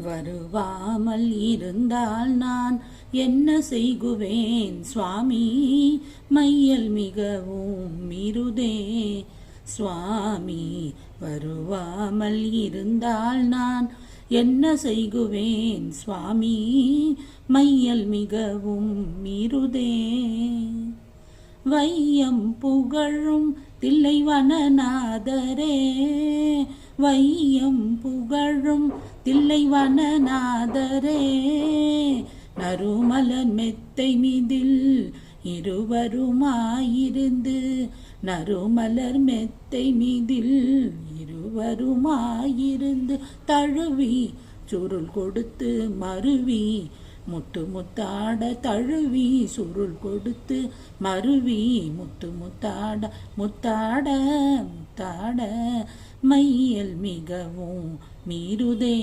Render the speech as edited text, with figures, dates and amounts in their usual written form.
வருவாமல் இருந்தால் நான் என்ன செய்குவேன் சுவாமி, மையல் மிகவும் மிருதே சுவாமி. வருவாமல் இருந்தால் நான் என்ன செய்குவேன் சுவாமி, மையல் மிகவும் மிருதே. வையம் புகழும் தில்லைவனநாதரே, வையம் புகழும் தில்லைவனநாதரே, நறுமலர் மெத்தை மீதில் இருவருமாயிருந்து, நறுமலர் மெத்தை மீதில் இருவருமாயிருந்து, தழுவி சுருள் கொடுத்து மருவி முத்து முத்தாட, தழுவி சுருள் கொடுத்து மருவி முத்து முத்தாட, முத்தாட முத்தாட மையல் மிகவும் மீறுதே.